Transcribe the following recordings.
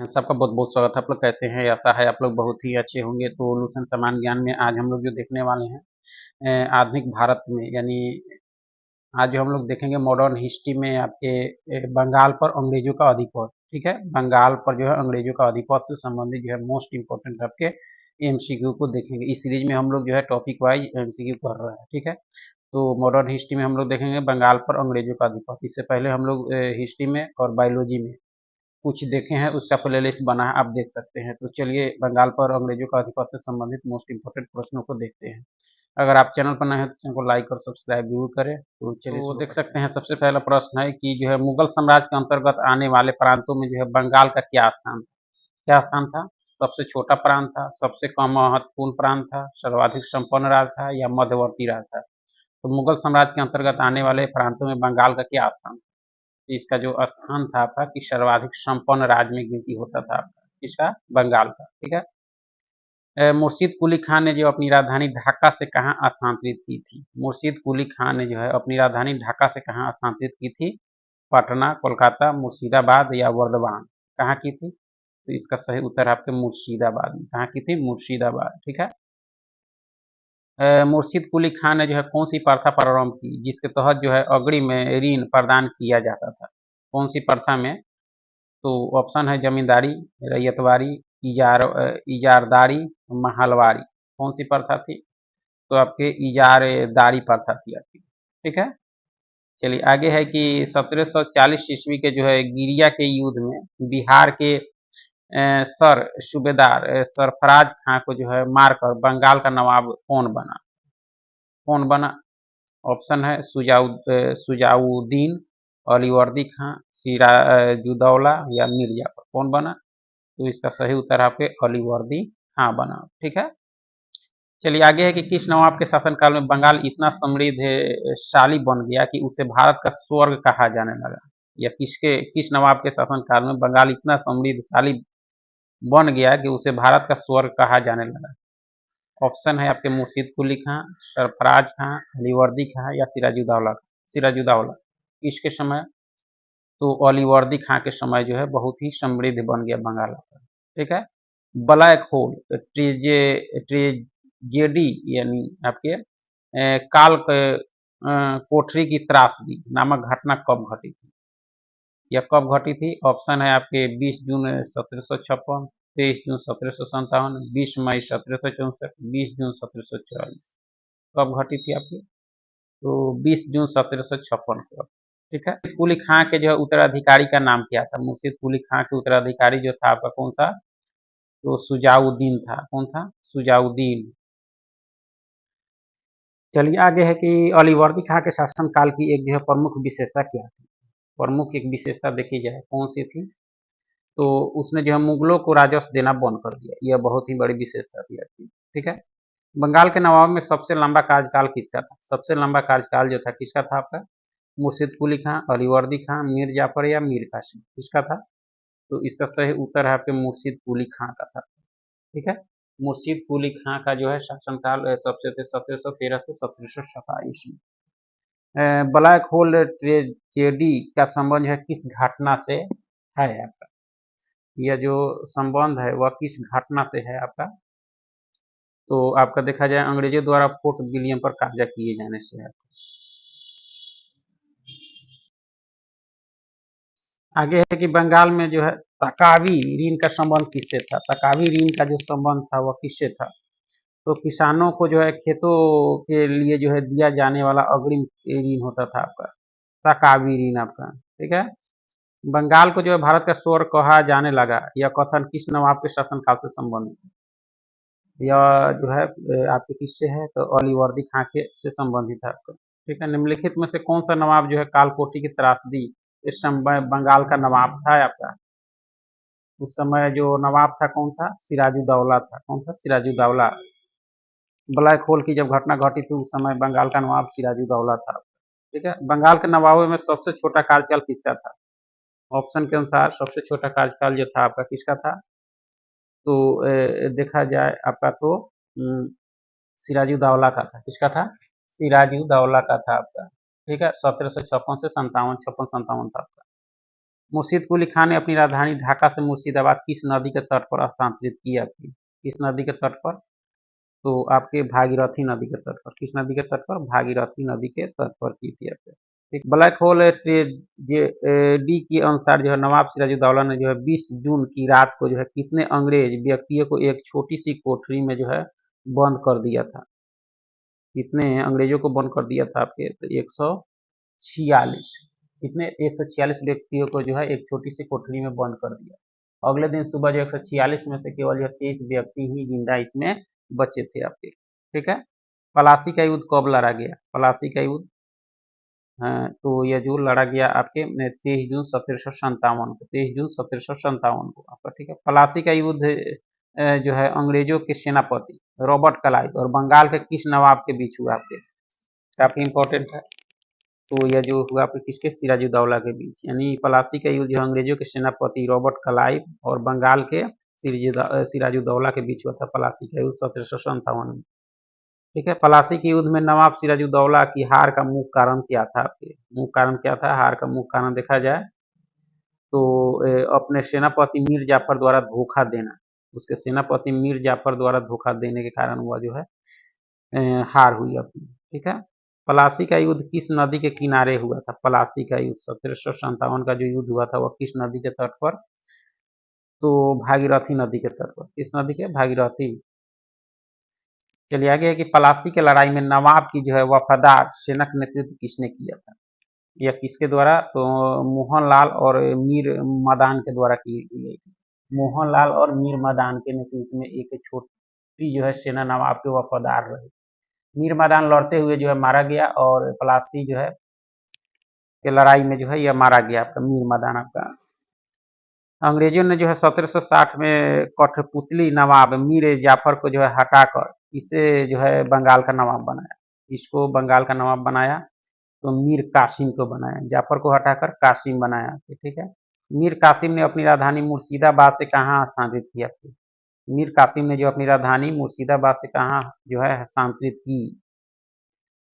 सबका बहुत-बहुत स्वागत है। आप लोग कैसे हैं? आशा है आप लोग बहुत ही अच्छे होंगे। तो लुसेंट सामान्य ज्ञान में आज हम लोग जो देखने वाले हैं आधुनिक भारत में यानी आज जो हम लोग देखेंगे मॉडर्न हिस्ट्री में आपके बंगाल पर अंग्रेजों का अधिपत्य, ठीक है? बंगाल पर जो है अंग्रेजों का अधिपत्य से संबंधित जो है मोस्ट इम्पोर्टेंट आपके एमसीक्यू को देखेंगे। इस सीरीज में हम लोग जो है टॉपिक वाइज एमसीक्यू कर रहे हैं, ठीक है? तो मॉडर्न हिस्ट्री में हम लोग देखेंगे बंगाल पर अंग्रेजों का अधिपत्य। इससे पहले हम लोग हिस्ट्री में और बायोलॉजी में कुछ देखे हैं, उसका प्लेलिस्ट बना है, आप देख सकते हैं। तो चलिए बंगाल पर अंग्रेजों का अधिपत्य से संबंधित मोस्ट इम्पोर्टेंट प्रश्नों को देखते हैं। अगर आप चैनल पर नए हैं तो चैनल को लाइक और सब्सक्राइब जरूर करें। तो चलिए तो देख सकते हैं सबसे पहला प्रश्न है कि जो है मुगल साम्राज्य के अंतर्गत आने वाले प्रांतों में जो है बंगाल का क्या स्थान था? क्या स्थान था? सबसे छोटा प्रांत था, सबसे कम महत्वपूर्ण प्रांत था, सर्वाधिक संपन्न राज्य था या मध्यवर्ती राज्य था? तो मुगल साम्राज्य के अंतर्गत आने वाले प्रांतों में बंगाल का क्या स्थान था? इसका जो स्थान था आपका कि सर्वाधिक संपन्न राज्य में गिनती होता था आपका किसका? बंगाल का, ठीक है। मुर्शीद कुली खान ने जो अपनी राजधानी ढाका से कहाँ स्थानांतरित की थी? मुर्शीद कुली खान ने जो है अपनी राजधानी ढाका से कहाँ स्थानांतरित की थी? पटना, कोलकाता, मुर्शिदाबाद या वर्धमान? कहाँ की थी? तो इसका सही उत्तर है आपके मुर्शिदाबाद में। कहाँ की थी? मुर्शिदाबाद, ठीक है। मुर्शीद कुली खान ने जो है कौन सी प्रथा प्रारंभ की जिसके तहत जो है अग्रिम में ऋण प्रदान किया जाता था? कौन सी प्रथा में? तो ऑप्शन है जमींदारी, रैयतवारी, इजारदारी, महलवारी। कौन सी प्रथा थी? तो आपके इजारदारी प्रथा थी आपकी, ठीक है। चलिए आगे है कि 1740 ईस्वी के जो है गिरिया के युद्ध में बिहार के सर सूबेदार सरफराज खां को जो है मारकर बंगाल का नवाब कौन बना? कौन बना? ऑप्शन है सुजाउद्दीन, अलीवर्दी खां, सिराजुद्दौला या मीर जाफर। कौन बना? तो इसका सही उत्तर आपके अलीवर्दी खां बना, ठीक है। चलिए आगे है कि किस नवाब के शासनकाल में बंगाल इतना समृद्धशाली बन गया कि उसे भारत का स्वर्ग कहा जाने लगा? या किस नवाब के शासनकाल में बंगाल इतना समृद्धशाली बन गया कि उसे भारत का स्वर्ग कहा जाने लगा? ऑप्शन है आपके मुर्शीद कुली खां, सरफराज खां, अलीवर्दी खां या सिराजुद्दौला। सिराजुद्दौला इसके समय तो अलीवर्दी खां के समय जो है बहुत ही समृद्ध बन गया बंगाल, ठीक है। ब्लैक होल ट्रेजेडी यानी आपके काल कोठरी की त्रासदी नामक घटना कब घटी थी? यह कब घटी थी? ऑप्शन है आपके 20 जून 1756, 23 जून 1757, 20 मई 1764, 20 जून 1744। कब घटी थी आपकी? तो 20 जून 1756 को, ठीक है। कुली खां के जो उत्तराधिकारी का नाम क्या था? मुर्शीद कुली खां के उत्तराधिकारी जो था आपका कौन सा? तो सुजाउद्दीन था। कौन था? सुजाउद्दीन। चलिए आगे है कि अलीवर्दी खां के शासनकाल की एक जो है प्रमुख विशेषता क्या थी? प्रमुख एक विशेषता देखी जाए कौन सी थी? तो उसने जो है मुगलों को राजस्व देना बंद कर दिया। यह बहुत ही बड़ी विशेषता थी आपकी, ठीक है। बंगाल के नवाब में सबसे लंबा कार्यकाल किसका था? सबसे लंबा कार्यकाल जो था किसका था आपका? मुर्शीद कुली खां, अलीवर्दी खां, मीर जाफर या मीर कासिम? किसका था? तो इसका सही उत्तर है आपके मुर्शीद कुली खां का था, ठीक है। मुर्शीद कुली खां का जो है शासनकाल सबसे थे 1713 से 1727 में। ब्लैक होल ट्रेजेडी का संबंध है किस घटना से है आपका? यह जो संबंध है वह किस घटना से है आपका? तो आपका देखा जाए अंग्रेजों द्वारा फोर्ट विलियम पर कब्जा किए जाने से है। आगे है कि बंगाल में जो है तकावी ऋण का संबंध किससे था? तकावी ऋण का जो संबंध था वह किससे था? तो किसानों को जो है खेतों के लिए जो है दिया जाने वाला अग्रिम ऋण होता था आपका तकावी ऋण आपका, ठीक है। बंगाल को जो है भारत का स्वर्ग कहा जाने लगा यह कथन किस नवाब के शासनकाल से संबंधित है? यह जो है आपके किससे है? तो अलीवर्दी खां के से संबंधित है आपका, ठीक है। निम्नलिखित में से कौन सा नवाब जो है कालकोठी की त्रासदी इस समय बंगाल का नवाब था आपका? उस समय जो नवाब था कौन था? सिराजुद्दौला था। कौन था? सिराजुद्दौला। ब्लैक होल की जब घटना घटी थी उस समय बंगाल का नवाब सिराजुद्दौला था, ठीक है। बंगाल के नवाबों में सबसे छोटा कार्यकाल किसका था? ऑप्शन के अनुसार सबसे छोटा कार्यकाल जो था आपका किसका था? तो देखा जाए आपका तो सिराजुद्दौला का था। किसका था? सिराजुद्दौला का था आपका, ठीक है। 1756 से 57 56 57 था आपका। मुर्शीद कुली खान ने अपनी राजधानी ढाका से मुर्शिदाबाद किस नदी के तट पर स्थानांतरित किया थी? किस नदी के तट पर? तो आपके भागीरथी नदी के तट पर। किस नदी के तट पर? भागीरथी नदी के तट पर की थी आपने। एक ब्लैक होल डी के अनुसार जो है नवाब सिराजुद्दौला ने जो है 20 जून की रात को जो है कितने अंग्रेज व्यक्तियों को एक छोटी सी कोठरी में जो है बंद कर दिया था? कितने अंग्रेजों को बंद कर दिया था आपके? तो 146। कितने? 146 व्यक्तियों को जो है एक छोटी सी कोठरी में बंद कर दिया। अगले दिन सुबह जो 146 में से केवल जो 23 व्यक्ति ही जिंदा इसमें बचे थे आपके। ठीक है। पलासी का युद्ध कब लड़ा गया? पलासी का युद्ध तो यह जो लड़ा गया आपके 23 जून 1757 को। 23 जून 1757 को आपका। ठीक है। पलासी का युद्ध जो है अंग्रेजों के सेनापति रॉबर्ट क्लाइव और बंगाल के किस नवाब के बीच हुआ आपके? काफी इंपॉर्टेंट है। तो यह जो हुआ आपके किसके? सिराजुद्दौला के बीच। यानी पलासी का युद्ध जो अंग्रेजों के सेनापति रॉबर्ट क्लाइव और बंगाल के सिराजुद्दौला के बीच हुआ था। पलासी का युद्ध 1757 में। ठीक है। पलासी के युद्ध में नवाब सिराजुद्दौला की हार का मुख्य कारण क्या था आपके? मुख्य कारण क्या था? हार का मुख्य कारण देखा जाए तो अपने सेनापति मीर जाफर द्वारा धोखा देना। उसके सेनापति मीर जाफर द्वारा धोखा देने के कारण हुआ जो है हार हुई अपनी। ठीक है। पलासी का युद्ध किस नदी के किनारे हुआ था? पलासी का युद्ध 1757 का जो युद्ध हुआ था वह किस नदी के तट पर? तो भागीरथी नदी के तट पर। किस नदी के? भागीरथी। चलिए आगे है कि पलासी के लड़ाई में नवाब की जो है वफादार सेना का नेतृत्व किसने किया था? यह किसके द्वारा? तो मोहनलाल और मीर मदान के द्वारा की गई थी। मोहनलाल और मीर मदान के नेतृत्व में एक छोटी जो है सेना नवाब के वफादार रही। मीर मदान लड़ते हुए जो है मारा गया और पलासी जो है के लड़ाई में जो है यह मारा गया आपका मीर मदान आपका। अंग्रेजों ने जो है 1760 में कठपुतली नवाब मीर जाफर को जो है हटाकर इसे जो है बंगाल का नवाब बनाया। इसको बंगाल का नवाब बनाया तो मीर कासिम को बनाया। जाफर को हटाकर कासिम बनाया। ठीक है। मीर कासिम ने अपनी राजधानी मुर्शिदाबाद से कहाँ स्थानांतरित किया? मीर कासिम ने जो अपनी राजधानी मुर्शिदाबाद से कहाँ जो है हस्तांतरित की?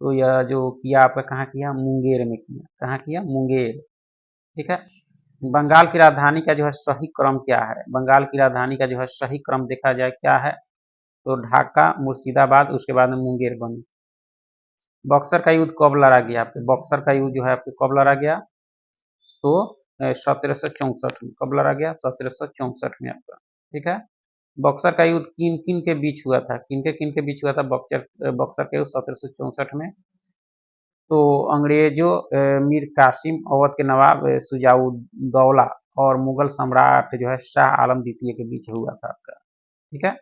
तो यह जो किया आपका कहाँ किया? मुंगेर में किया। कहाँ किया? मुंगेर। ठीक है। बंगाल की राजधानी का जो है सही क्रम क्या है? बंगाल की राजधानी का जो है सही क्रम देखा जाए क्या है? तो ढाका, मुर्शिदाबाद, उसके बाद में मुंगेर बनी। बक्सर का युद्ध कब लड़ा गया आपके? बक्सर का युद्ध जो है आपके कब लड़ा गया? तो 1764 में। कब लड़ा गया? 1764 में आपका। ठीक है। बक्सर का युद्ध किन किन के बीच हुआ था? किन के बीच हुआ था बक्सर का युद्ध 1764 में? तो अंग्रेजों मीर कासिम, अवध के नवाब सुजाउद्दौला और मुगल सम्राट जो है शाह आलम द्वितीय के बीच हुआ था आपका। ठीक है।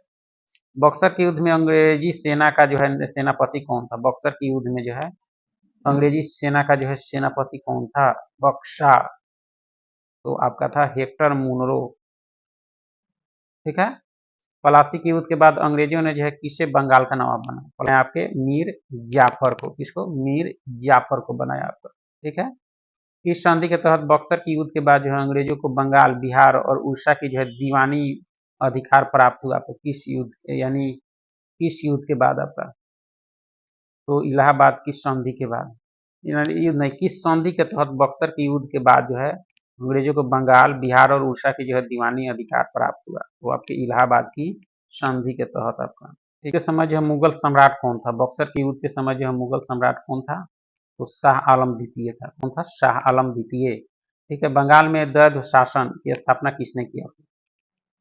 बक्सर के युद्ध में अंग्रेजी सेना का जो है सेनापति कौन था? बक्सर के युद्ध में जो है अंग्रेजी सेना का जो है सेनापति कौन था? बक्सा। तो आपका था हेक्टर मुनरो। ठीक है। पलासी के युद्ध के बाद अंग्रेजों ने जो है किसे बंगाल का नवाब बनाया? आपके मीर जाफर को। किसको? मीर जाफर को बनाया आपका। ठीक है। इस संधि के तहत बक्सर की युद्ध के बाद जो है अंग्रेजों को बंगाल, बिहार और उड़ीसा की जो है दीवानी अधिकार प्राप्त हुआ आपको। किस युद्ध यानी किस युद्ध के बाद आपका? तो इलाहाबाद की संधि के बाद। युद्ध नहीं, किस संधि के तहत बक्सर के युद्ध के बाद जो है अंग्रेजों को बंगाल, बिहार और उड़ीसा की जो है दीवानी अधिकार प्राप्त हुआ? वो आपके इलाहाबाद की संधि के तहत आपका। ठीक है। समय जो है मुगल सम्राट कौन था? बक्सर के युद्ध के समय जो है मुगल सम्राट कौन था? तो शाह आलम द्वितीय था। कौन था? शाह आलम द्वितीय। ठीक है। बंगाल में द्वैध शासन की स्थापना किसने किया?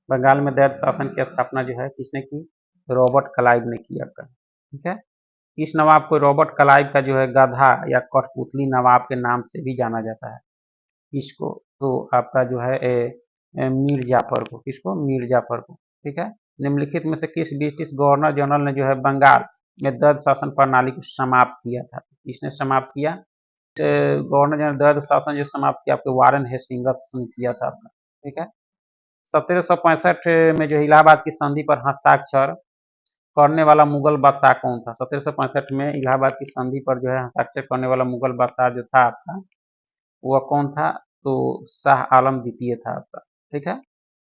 बंगाल में द्वैध शासन की स्थापना जो है किसने की? रॉबर्ट क्लाइव ने किया आपका। ठीक है। इस नवाब को रॉबर्ट क्लाइव का जो है गधा या कठपुतली नवाब के नाम से भी जाना जाता है। किसको? तो आपका जो है मीर जाफर को। किसको? मीर जाफर को। ठीक है। निम्नलिखित में से किस ब्रिटिश गवर्नर जनरल ने जो है बंगाल में द्वैध शासन प्रणाली को समाप्त किया था? किसने समाप्त किया? गवर्नर जनरल द्वैध शासन जो समाप्त किया आपके वारेन हेस्टिंग्स ने किया था आपका। ठीक है। 1765 में जो इलाहाबाद की संधि पर हस्ताक्षर करने वाला मुगल बादशाह कौन था? 1765 में इलाहाबाद की संधि पर जो है हस्ताक्षर करने वाला मुगल बादशाह जो था आपका वह कौन था? तो शाह आलम द्वितीय था आपका। ठीक है।